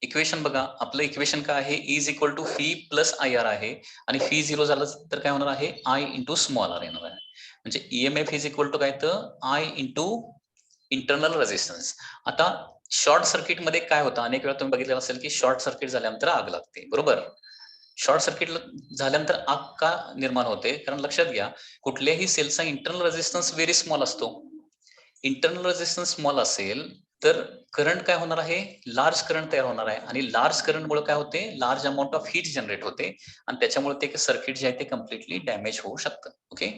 इक्वेशन बघा, आपलं इक्वेशन काय आहे, is equal to phi plus I R आहे, आणि फी झिरो झालं तर काय होणार आहे, आय इंटू स्मॉल आर येणार आहे. म्हणजे ईएमएफ इज इक्वल टू काय, तर आय इंटू इंटरनल रेजिस्टन्स. आता शॉर्ट सर्किट मध्ये काय होतं, अनेक वेळा तुम्ही बघितलेलं असेल की शॉर्ट सर्किट झाल्यानंतर आग लागते, बरोबर. शॉर्ट सर्किट झाल्यानंतर आग का निर्माण होते, कारण लक्षात घ्या, कुठल्याही सेलचा इंटरनल रेजिस्टन्स व्हेरी स्मॉल असतो. इंटरनल रेजिस्टन्स स्मॉल असेल तर करंट काय होणार आहे, लार्ज करंट तयार होणार आहे, आणि लार्ज करंटमुळे काय होते, large amount of heat generate होते, आणि त्याच्यामुळे ते सर्किट जे आहे ते कम्प्लिटली डॅमेज होऊ शकतं. ओके,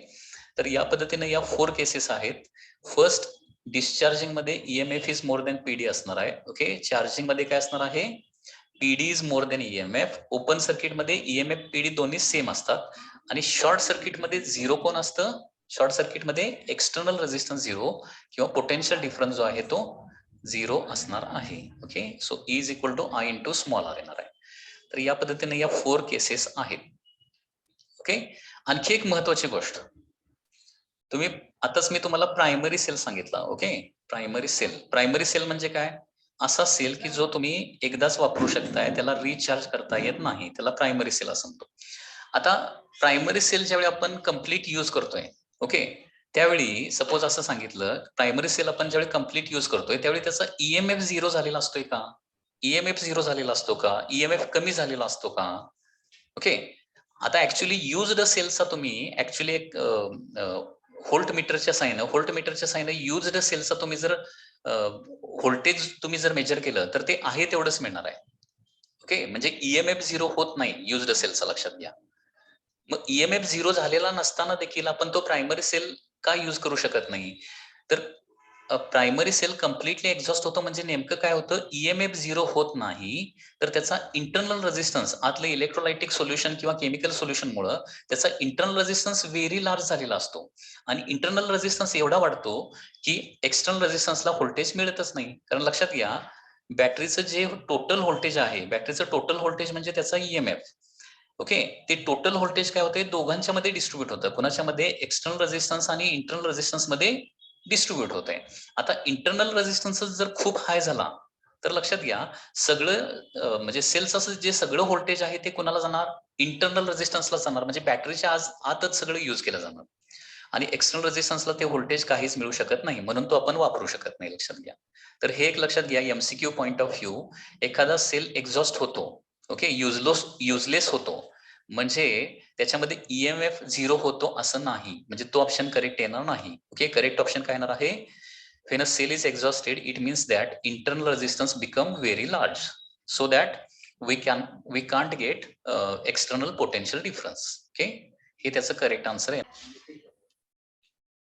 तर या पद्धतीने या 4 केसेस आहेत. फर्स्ट, डिस्चार्जिंग मध्ये EMF is more than PD असणार आहे. ओके, चार्जिंग मध्ये काय असणार आहे, PD is more than EMF. Open circuit मध्ये ईएमएफ पीडी दोन्ही सेम असतात. आणि शॉर्ट सर्किट मध्ये झिरो कोण असतं, शॉर्ट सर्किट मध्ये एक्सटर्नल रेजिस्टन्स झिरो किंवा पोटेन्शियल डिफरन्स जो आहे तो झिरो असणार आहे. Okay, so E is equal to I into small R येणार आहे. तर या पद्धतीने या 4 केसेस आहेत. ओके, आणखी एक महत्वाची गोष्ट, तुम्ही आताच मी तुम्हाला प्रायमरी सेल सांगितला. ओके, प्रायमरी सेल म्हणजे काय, असा सेल की जो तुम्ही एकदाच वापरू शकताय, त्याला रिचार्ज करता येत नाही, त्याला प्रायमरी सेल असं म्हणतो. आता प्रायमरी सेल ज्यावेळी आपण कम्प्लीट यूज करतोय, ओके, त्यावेळी सपोज असं सांगितलं, प्रायमरी सेल आपण ज्यावेळी कम्प्लीट यूज करतोय त्यावेळी त्याचा ईएमएफ झिरो झालेला असतोय का, ईएमएफ झिरो झालेला असतो का, ईएमएफ कमी झालेला असतो का. ओके, आता ऍक्च्युली युज्ड सेलचा तुम्ही ऍक्च्युली एक व्होल्ट मीटरच्या साईन युज्ड सेलचा तुम्ही जर व्होल्टेज तुम्ही जर मेजर केलं तर ते आहे तेवढंच मिळणार आहे. ओके, म्हणजे ईएमएफ झिरो होत नाही युज्ड सेलचा, लक्षात घ्या. मग ईएमएफ झिरो झालेला नसताना देखील आपण तो प्रायमरी सेल का यूज करू शकत नाही, तर प्रायमरी सेल कम्प्लिटली एक्झॉस्ट होतं. म्हणजे नेमकं काय होतं, ईएमएफ झिरो होत नाही तर त्याचा इंटरनल रेजिस्टन्स, आतलं इलेक्ट्रोलायटिक सोल्युशन किंवा केमिकल सोल्युशनमुळे त्याचा इंटरनल रेजिस्टन्स व्हेरी लार्ज झालेला असतो, आणि इंटरनल रेजिस्टन्स एवढा वाढतो की एक्सटर्नल रेजिस्टन्सला व्होल्टेज मिळतच नाही. कारण लक्षात घ्या, बॅटरीचं जे टोटल व्होल्टेज आहे, बॅटरीचं टोटल व्होल्टेज म्हणजे त्याचा ईएमएफ. ओके, ते टोटल व्होल्टेज काय होते, दोघांच्या मध्ये डिस्ट्रीब्यूट होतं, कुणाच्या मध्ये, एक्सटर्नल रेजिस्टन्स आणि इंटरनल रेजिस्टन्स मध्ये डिस्ट्रीब्यूट होत आहे. आता इंटरनल रेजिस्टन्स जर खूप हाय झाला तर लक्षात घ्या, सगळं म्हणजे सेल्स असं जे सगळं व्होल्टेज आहे ते कोणाला जाणार, इंटरनल रेझिस्टन्सला जाणार, म्हणजे बॅटरीच्या आतच सगळं यूज केलं जाणार आणि एक्सटर्नल रेझिस्टन्सला ते व्होल्टेज काहीच मिळू शकत नाही, म्हणून तो आपण वापरू शकत नाही. लक्षात घ्या. तर हे एक लक्षात घ्या, एमसीक्यू पॉइंट ऑफ व्ह्यू. एखादा सेल एक्झॉस्ट होतो, ओके, युजलेस होतो, म्हणजे त्याच्यामध्ये ईएमएफ 0 होतो असं नाही, म्हणजे तो ऑप्शन करेक्ट येणार नाही. ओके, करेक्ट ऑप्शन काय येणार आहे? When a cell is exhausted, it means that internal resistance become very large, so that we can't get external potential difference. Okay, हे त्याचं करेक्ट आन्सर आहे.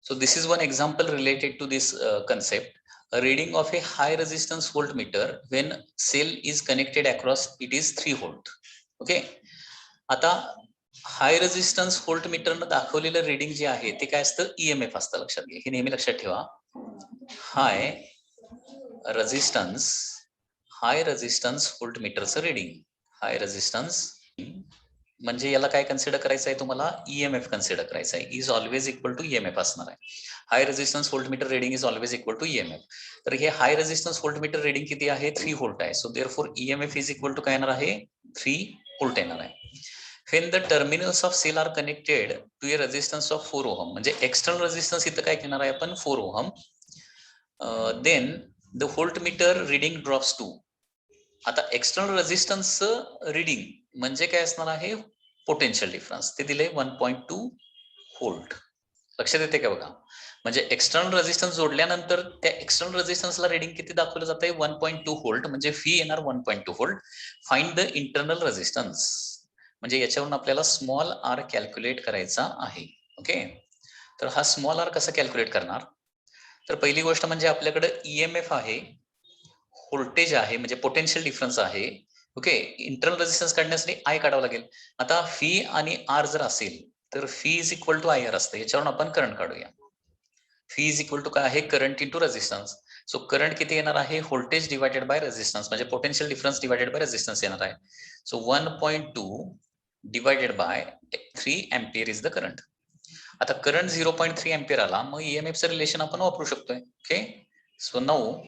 So this is one example related to this concept. A reading of a high resistance voltmeter when cell is connected across it is 3 volt. Okay, आता high resistance व्होल्टमीटरनं दाखवलेलं reading जे आहे ते काय असतं? ईएमएफ असतं. लक्षात घ्या, हे नेहमी लक्षात ठेवा. हाय रेझिस्टन्स व्होल्टमीटरचं रिडिंग, हाय रेझिस्टन्स म्हणजे याला काय कन्सिडर करायचं आहे तुम्हाला? ईएमएफ कन्सिडर करायचं आहे. Is always equal to EMF असणार आहे. High resistance voltmeter reading is always equal to EMF. तर हे हाय रेझिस्टन्स व्होल्टमीटर रिडिंग किती आहे? 3 व्होल्ट आहे. So therefore EMF is equal to काय येणार आहे? 3 व्होल्ट येणार आहे. When the terminals of cell are connected to a resistance of 4 ohm, म्हणजे एक्सटर्नल रेझिस्टन्स इथं काय घेणार आहे आपण? 4 ohm. Then the voltmeter reading drops to. आता एक्सटर्नल रेझिस्टन्सचं रिडिंग म्हणजे काय असणार आहे? Potential difference. ते दिले 1.2 व्होल्ट. लक्षात येते का बघा? म्हणजे एक्सटर्नल रेझिस्टन्स जोडल्यानंतर त्या एक्सटर्नल रेझिस्टन्सला रिडिंग किती दाखवलं जात आहे? 1.2 व्होल्ट, म्हणजे फी येणार 1.2 volt. Find the internal resistance, म्हणजे याच्यावरून आपल्याला स्मॉल आर कॅल्क्युलेट करायचा आहे. ओके, तर हा स्मॉल आर कसा कॅल्क्युलेट करणार? तर पहिली गोष्ट म्हणजे आपल्याकडे ईएमएफ आहे, व्होल्टेज आहे, म्हणजे पोटेन्शियल डिफरन्स आहे. ओके, इंटरनल रेझिस्टन्स काढण्यासाठी आय काढावं लागेल. आता फी आणि आर जर असेल तर phi is equal to I R असतं. याच्यावरून आपण करंट काढूया. फी इज इक्वल टू काय आहे? Current into resistance. So current किती येणार आहे? व्होल्टेज डिवायडेड बाय रेझिस्टन्स, म्हणजे potential difference divided by resistance येणार आहे. So 1.2 divided by 3 ampere is the current. आता करंट 0.3 एम्पियर आला, मग ईएमएफचं रिलेशन आपण वापरू शकतोय. Okay, so now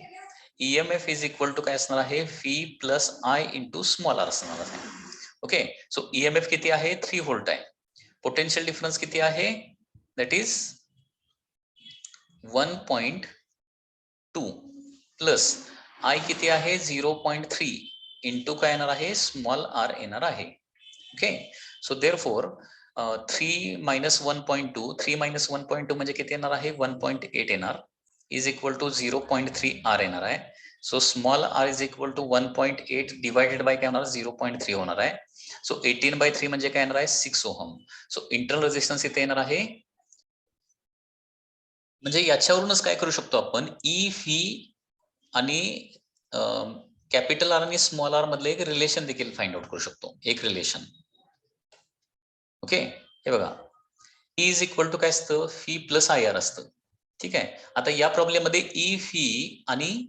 EMF is equal to काय असणार आहे? Phi plus I into small R असणार आहे. ओके, सो ईएमएफ किती आहे? 3 व्होल्ट आहे. पोटेन्शियल डिफरन्स किती आहे? दॅट इज 1.2 प्लस आय किती आहे? 0.3 इंटू काय येणार आहे? स्मॉल आर येणार आहे. Okay, so therefore 3 minus 1.2, 3 minus 1.2 म्हणजे किती येणार आहे? 1.8 येणार, इज इक्वल टू 0.3 आर येणार आहे. So small R is equal to 1.8 divided by काय होणार? 0.3 होणार आहे. सो 18/3 म्हणजे काय येणार आहे? 6 ओहम. सो इंटरनल रेझिस्टन्स इथे येणार आहे. म्हणजे याच्यावरूनच काय करू शकतो आपण? ई फी आणि कॅपिटल आर आणि स्मॉल आर मधले एक रिलेशन देखील फाइंड आउट करू शकतो. एक रिलेशन. ओके, हे बघा, ई इज इक्वल टू काय असतं? फी प्लस आय आर असतं. ठीक आहे. आता या प्रॉब्लेम मध्ये ई फी आणि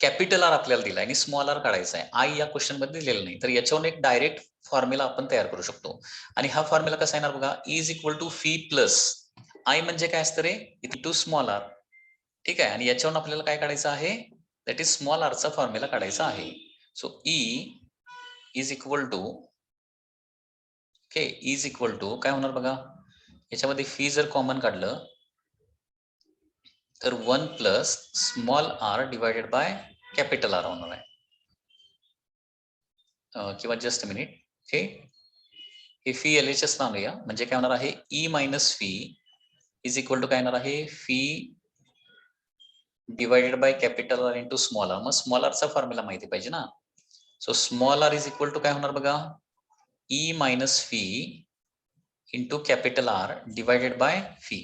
कॅपिटल आर आपल्याला दिलाय आणि स्मॉल आर काढायचा आहे. आय या क्वेश्चन मध्ये दिलेलं नाही, तर याच्यावरून एक डायरेक्ट फॉर्म्युला आपण तयार करू शकतो. आणि हा फॉर्म्युला कसा येणार बघा? E is equal to phi plus I म्हणजे काय असतं रे? To small R. ठीक आहे, आणि याच्यावरून आपल्याला काय काढायचं आहे? दॅट इज स्मॉल आरचा फॉर्म्युला काढायचा आहे. So E is equal to, okay, is equal to काय होणार बघा? याच्यामध्ये फी जर कॉमन काढलं तर 1 plus small R divided by capital R होणार आहे. किंवा जस्ट अ मिनिट. ओके, हे फी एलएचएस आणूया, म्हणजे काय होणार आहे? E minus phi is equal to काय येणार आहे? Phi divided by capital R into small R. मग स्मॉल आरचा फॉर्म्युला माहिती पाहिजे ना. So small R is equal to काय होणार बघा? E minus phi into capital R divided by phi.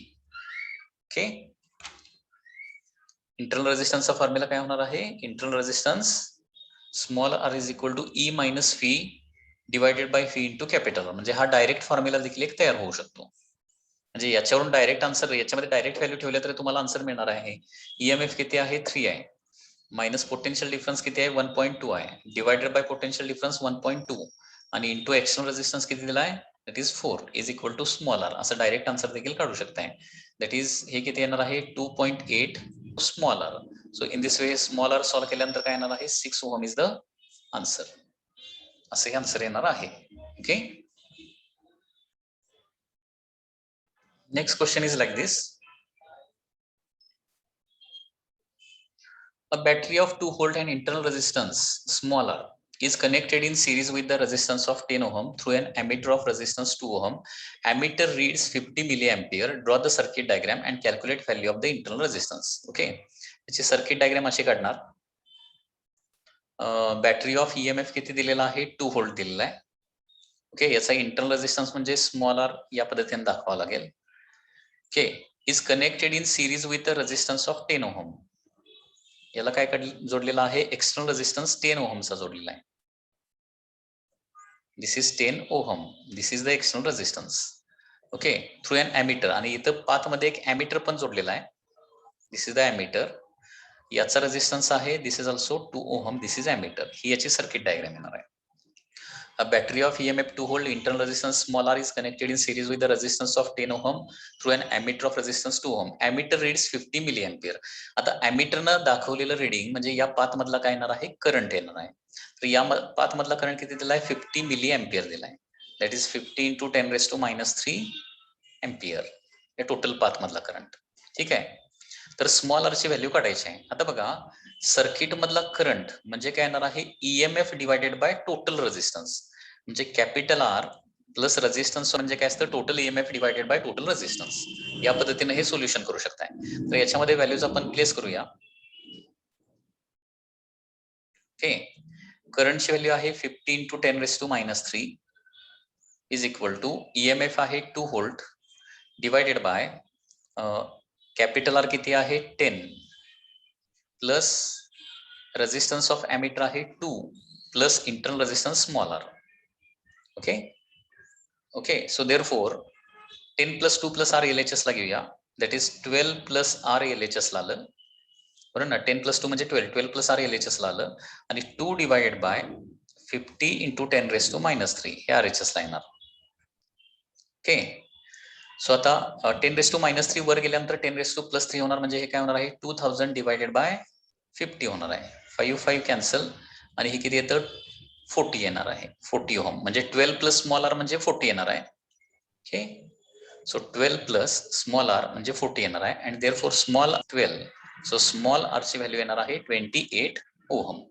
Okay, internal रेझिस्टन्सचा formula काय होणार आहे? Internal resistance small R is equal to E minus phi divided by phi into capital R. म्हणजे हा direct formula देखील एक तयार होऊ शकतो. म्हणजे याच्यावरून डायरेक्ट आन्सर, याच्यामध्ये डायरेक्ट व्हॅल्यू ठेवल्या तरी तुम्हाला आन्सर मिळणार आहे. ईएमएफ किती आहे? 3 आहे. मायनस पोटेन्शियल डिफरन्स किती आहे? 1.2 आहे. डिवायडेड बाय पोटेन्शियल डिफरन्स 1.2 आणि इंटू एक्सटर्नल रेझिस्टन्स किती दिला आहे? That is 4 is equal to small R. असं डायरेक्ट आन्सर देखील काढू शकताय. दॅट इज हे किती येणार आहे? 2.8 small R. So in this way small R solve केल्यानंतर काय येणार आहे? 6 ओहम इज द आन्सर. असे आन्सर येणार आहे. Okay, Next question is like this. A battery of 2 volt and internal resistance small r is connected in series with the resistance of 10 ohm through an ammeter of resistance 2 ohm. Ammeter reads 50 milliampere. Draw the circuit diagram and calculate value of the internal resistance. Okay, याची circuit diagram अशी काढणार. Battery of EMF किती दिलेला आहे 2 volt दिलेला आहे. Okay, याचा internal resistance म्हणजे स्मॉल आर या पद्धतीने दाखवावा लागेल. Okay, is connected in series with the resistance of 10 ohm. याला काय जोडलेला आहे एक्सटर्नल रेजिस्टन्स 10 ओहमचा जोडलेला आहे. This is 10 ohm, this is the external resistance. Okay, through an emitter आणि इथं पाथ मध्ये एक एमिटर पण जोडलेला आहे. This is the emitter. याचा रेजिस्टन्स आहे this is also 2 ohm. This is emitter. ही याची सर्किट डायग्राम येणार आहे. A battery of EMF 2 volt internal resistance small r is connected in series with the resistance of 10 ohm through an ammeter of resistance 2 ohm. Ammeter reads 50 milliampere. आता ammeter न दाखवलेलं reading म्हणजे या path मधला काय येणार आहे करंट येणार आहे. तर या पाथ मधला करंट किती दिलाय 50 मिलीएम्पियर दिलाय. दॅट इज 50 into 10⁻³ एम्पियर हे टोटल पाथ मधला करंट. ठीक आहे. तर स्मॉल आर ची व्हॅल्यू काढायची आहे. आता बघा सर्किट मधला करंट म्हणजे काय येणार आहे EMF divided by total resistance. म्हणजे कॅपिटल आर प्लस रेजिस्टन्स म्हणजे काय असतं total EMF divided by total resistance. या पद्धतीने हे सोल्युशन करू शकताय. तर याच्यामध्ये व्हॅल्यूज आपण प्लेस करूया. ओके, करंटची व्हॅल्यू आहे 50 into 10⁻³ is equal to EMF आहे 2 volt divided by capital R किती आहे 10 प्लस रेजिस्टन्स ऑफ एमिटर आहे 2 plus internal resistance small R. Okay okay, so therefore 10 + 2 + r LHS ला घेऊया. दॅट इज 12 + r LHS ला आलं बरोबर ना. 10 + 2 म्हणजे 12 + r LHS ला आलं आणि 2 डिवायडेड बाय 50 into 10⁻³ हे RHS ला येणार. ओके, सो आता 10⁻³ वर गेल्यानंतर 10⁻+3 होणार म्हणजे हे काय होणार आहे 2000 डिवायडेड बाय 50 होणार आहे. 5 5 कॅन्सल आणि हे किती येतं 40 येणार आहे. 40 ओहम म्हणजे 12 + स्मॉल r म्हणजे 40 येणार आहे. ओके, सो 12 + स्मॉल r म्हणजे 40 येणार आहे आणि therefore small 12. So small r ची व्हॅल्यू येणार आहे 28 ohm.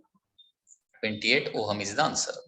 28 ohm is the answer.